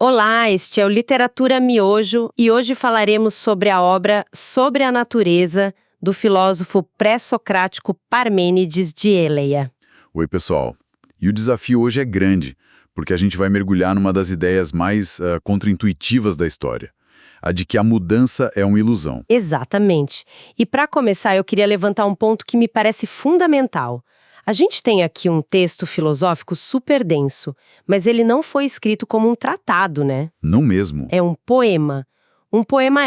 Olá, este é o Literatura Miojo e hoje falaremos sobre a obra Sobre a Natureza, do filósofo pré-socrático Parmênides de Eleia. Oi, pessoal. E o desafio hoje é grande, porque a gente vai mergulhar numa das ideias mais contraintuitivas da história, a de que a mudança é uma ilusão. Exatamente. E para começar, eu queria levantar um ponto que me parece fundamental. A gente tem aqui um texto filosófico super denso, mas ele não foi escrito como um tratado, né? Não mesmo. É um poema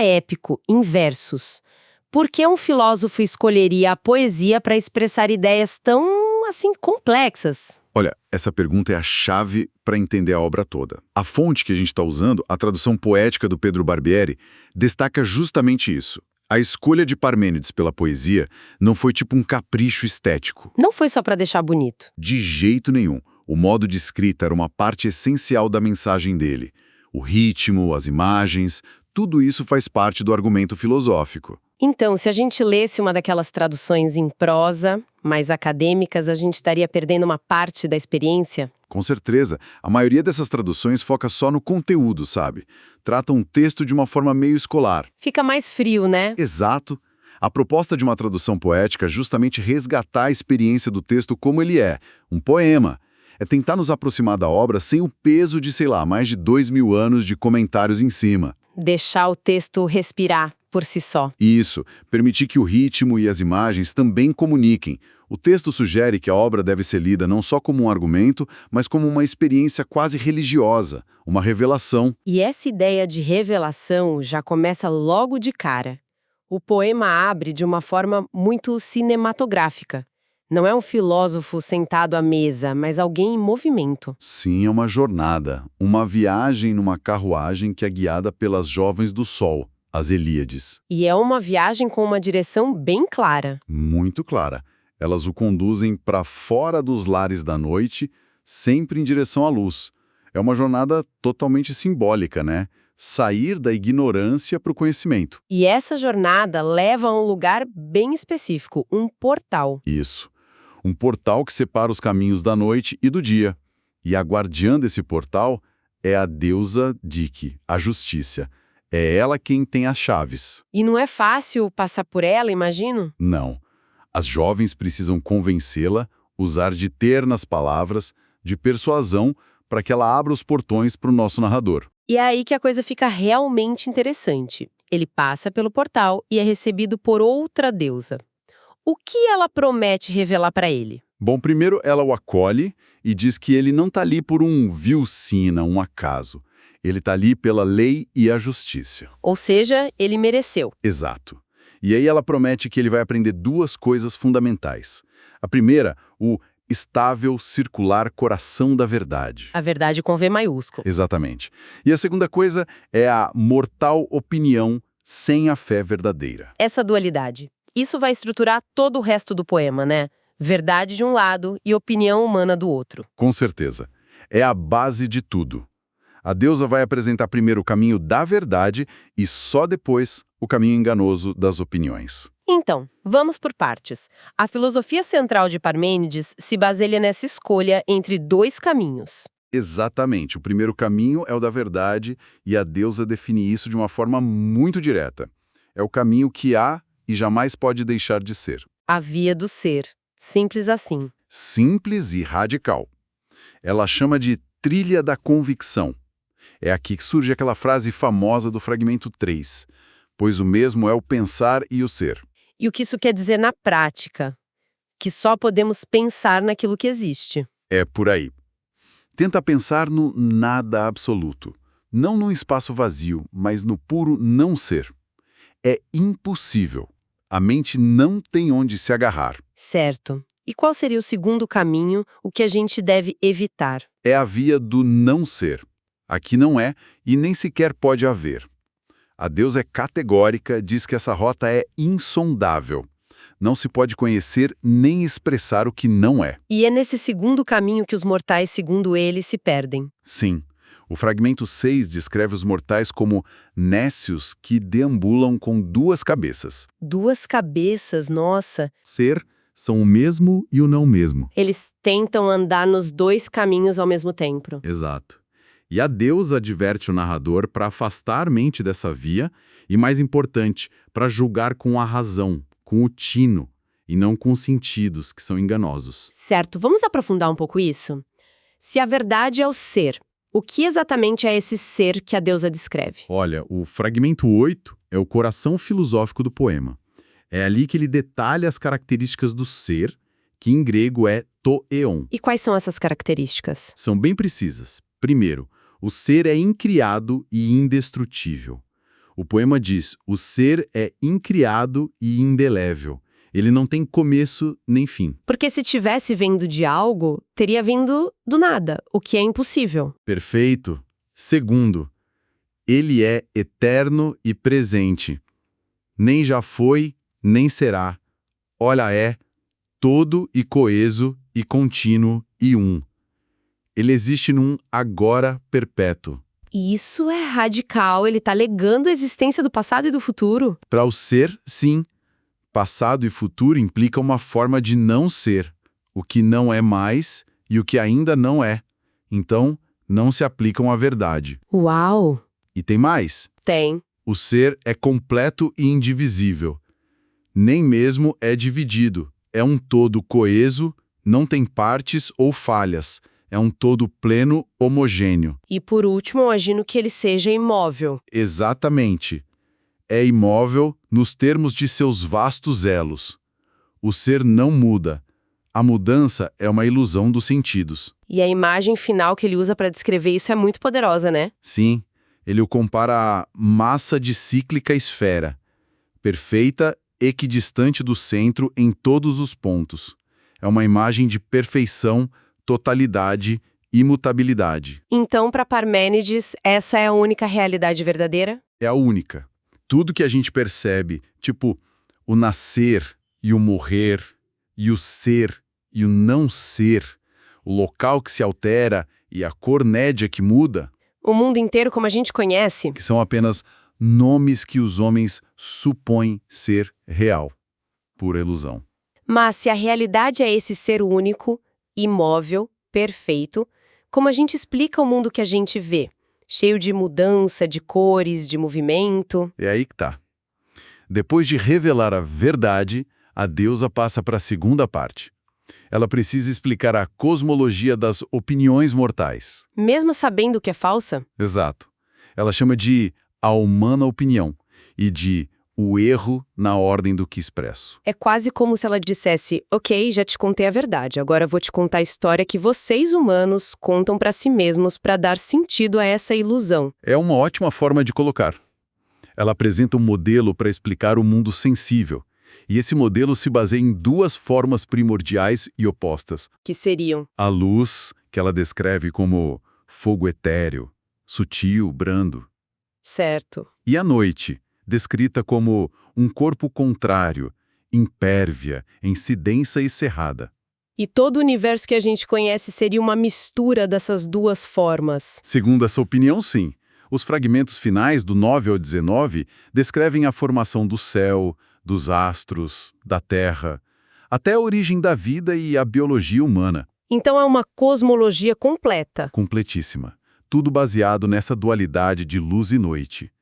épico, em versos. Por que um filósofo escolheria a poesia para expressar ideias tão, assim, complexas? Olha, essa pergunta é a chave para entender a obra toda. A fonte que a gente está usando, a tradução poética do Pedro Barbieri, destaca justamente isso. A escolha de Parmênides pela poesia não foi tipo um capricho estético. Não foi só para deixar bonito. De jeito nenhum. O modo de escrita era uma parte essencial da mensagem dele. O ritmo, as imagens, tudo isso faz parte do argumento filosófico. Então, se a gente lesse uma daquelas traduções em prosa, mais acadêmicas, a gente estaria perdendo uma parte da experiência? Com certeza, a maioria dessas traduções foca só no conteúdo, sabe? Trata um texto de uma forma meio escolar. Fica mais frio, né? Exato. A proposta de uma tradução poética é justamente resgatar a experiência do texto como ele é, um poema. É tentar nos aproximar da obra sem o peso de, sei lá, mais de 2000 anos de comentários em cima. Deixar o texto respirar por si só. Isso, permitir que o ritmo e as imagens também comuniquem. O texto sugere que a obra deve ser lida não só como um argumento, mas como uma experiência quase religiosa, uma revelação. E essa ideia de revelação já começa logo de cara. O poema abre de uma forma muito cinematográfica. Não é um filósofo sentado à mesa, mas alguém em movimento. Sim, é uma jornada, uma viagem numa carruagem que é guiada pelas jovens do sol, as Helíades. E é uma viagem com uma direção bem clara. Muito clara. Elas o conduzem para fora dos lares da noite, sempre em direção à luz. É uma jornada totalmente simbólica, né? Sair da ignorância para o conhecimento. E essa jornada leva a um lugar bem específico, um portal. Isso. Um portal que separa os caminhos da noite e do dia. E a guardiã desse portal é a deusa Dike, a justiça. É ela quem tem as chaves. E não é fácil passar por ela, imagino? Não. As jovens precisam convencê-la, usar de ternas palavras, de persuasão, para que ela abra os portões para o nosso narrador. E é aí que a coisa fica realmente interessante. Ele passa pelo portal e é recebido por outra deusa. O que ela promete revelar para ele? Bom, primeiro ela o acolhe e diz que ele não está ali por um vil-sina, um acaso. Ele está ali pela lei e a justiça. Ou seja, ele mereceu. Exato. E aí ela promete que ele vai aprender duas coisas fundamentais. A primeira, o estável, circular coração da verdade. A verdade com V maiúsculo. Exatamente. E a segunda coisa é a mortal opinião sem a fé verdadeira. Essa dualidade. Isso vai estruturar todo o resto do poema, né? Verdade de um lado e opinião humana do outro. Com certeza. É a base de tudo. A deusa vai apresentar primeiro o caminho da verdade e só depois o caminho enganoso das opiniões. Então, vamos por partes. A filosofia central de Parmênides se baseia nessa escolha entre dois caminhos. Exatamente. O primeiro caminho é o da verdade e a deusa define isso de uma forma muito direta. É o caminho que há e jamais pode deixar de ser. A via do ser. Simples assim. Simples e radical. Ela chama de trilha da convicção. É aqui que surge aquela frase famosa do fragmento 3, pois o mesmo é o pensar e o ser. E o que isso quer dizer na prática? Que só podemos pensar naquilo que existe. É por aí. Tenta pensar no nada absoluto, não num espaço vazio, mas no puro não ser. É impossível. A mente não tem onde se agarrar. Certo. E qual seria o segundo caminho, o que a gente deve evitar? É a via do não ser. Aqui não é e nem sequer pode haver. A deusa é categórica, diz que essa rota é insondável. Não se pode conhecer nem expressar o que não é. E é nesse segundo caminho que os mortais, segundo ele, se perdem. Sim. O fragmento 6 descreve os mortais como nécios que deambulam com duas cabeças. Duas cabeças, nossa. Ser são o mesmo e o não mesmo. Eles tentam andar nos dois caminhos ao mesmo tempo. Exato. E a deusa adverte o narrador para afastar a mente dessa via e, mais importante, para julgar com a razão, com o tino, e não com os sentidos, que são enganosos. Certo, vamos aprofundar um pouco isso? Se a verdade é o ser, o que exatamente é esse ser que a deusa descreve? Olha, o fragmento 8 é o coração filosófico do poema. É ali que ele detalha as características do ser, que em grego é toeon. E quais são essas características? São bem precisas. Primeiro, o ser é incriado e indestrutível. O poema diz, o ser é incriado e indelével. Ele não tem começo nem fim. Porque se tivesse vindo de algo, teria vindo do nada, o que é impossível. Perfeito. Segundo, ele é eterno e presente. Nem já foi, nem será. Olha, é todo e coeso e contínuo e um. Ele existe num agora perpétuo. E isso é radical, ele está negando a existência do passado e do futuro. Para o ser, sim. Passado e futuro implicam uma forma de não ser, o que não é mais e o que ainda não é. Então, não se aplicam à verdade. Uau! E tem mais. Tem. O ser é completo e indivisível. Nem mesmo é dividido. É um todo coeso, não tem partes ou falhas. É um todo pleno, homogêneo. E por último, eu imagino que ele seja imóvel. Exatamente. É imóvel nos termos de seus vastos elos. O ser não muda. A mudança é uma ilusão dos sentidos. E a imagem final que ele usa para descrever isso é muito poderosa, né? Sim, ele o compara à massa de cíclica esfera, perfeita, equidistante do centro em todos os pontos. É uma imagem de perfeição, totalidade, imutabilidade. Então, para Parmênides, essa é a única realidade verdadeira? É a única. Tudo que a gente percebe, tipo o nascer e o morrer, e o ser e o não ser, o local que se altera e a cor nédia que muda, O mundo inteiro como a gente conhece? que são apenas nomes que os homens supõem ser real, pura ilusão. Mas se a realidade é esse ser único, imóvel, perfeito, como a gente explica o mundo que a gente vê? Cheio de mudança, de cores, de movimento. É aí que tá. Depois de revelar a verdade, a deusa passa para a segunda parte. Ela precisa explicar a cosmologia das opiniões mortais. Mesmo sabendo que é falsa? Exato. Ela chama de a humana opinião e de o erro na ordem do que expresso. É quase como se ela dissesse, ok, já te contei a verdade, agora eu vou te contar a história que vocês humanos contam para si mesmos para dar sentido a essa ilusão. É uma ótima forma de colocar. Ela apresenta um modelo para explicar o mundo sensível, e esse modelo se baseia em duas formas primordiais e opostas. Que seriam? A luz, que ela descreve como fogo etéreo, sutil, brando, Certo. e a noite, descrita como um corpo contrário, impérvia, densa e cerrada. E todo o universo que a gente conhece seria uma mistura dessas duas formas. Segundo essa opinião, sim. Os fragmentos finais, do 9 ao 19, descrevem a formação do céu, dos astros, da terra, até a origem da vida e a biologia humana. Então é uma cosmologia completa. Completíssima. Tudo baseado nessa dualidade de luz e noite.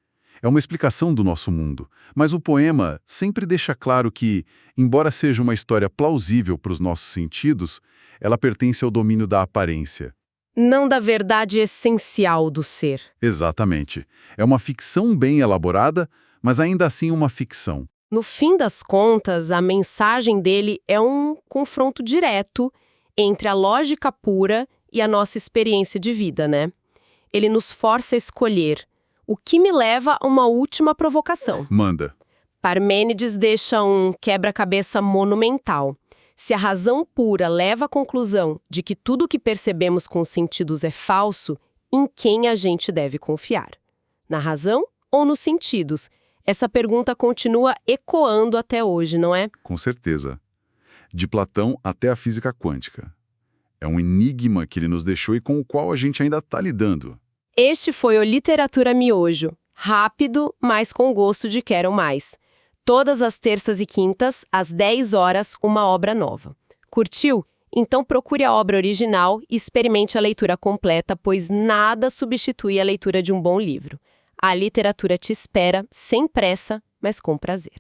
É uma explicação do nosso mundo, mas o poema sempre deixa claro que, embora seja uma história plausível para os nossos sentidos, ela pertence ao domínio da aparência. Não da verdade essencial do ser. Exatamente. É uma ficção bem elaborada, mas ainda assim uma ficção. No fim das contas, a mensagem dele é um confronto direto entre a lógica pura e a nossa experiência de vida, né? Ele nos força a escolher, o que me leva a uma última provocação. Manda. Parmênides deixa um quebra-cabeça monumental. Se a razão pura leva à conclusão de que tudo o que percebemos com os sentidos é falso, em quem a gente deve confiar? Na razão ou nos sentidos? Essa pergunta continua ecoando até hoje, não é? Com certeza. De Platão até a física quântica. É um enigma que ele nos deixou e com o qual a gente ainda está lidando. Este foi o Literatura Miojo. Rápido, mas com gosto de quero mais. Todas as terças e quintas, às 10 horas, uma obra nova. Curtiu? Então procure a obra original e experimente a leitura completa, pois nada substitui a leitura de um bom livro. A literatura te espera, sem pressa, mas com prazer.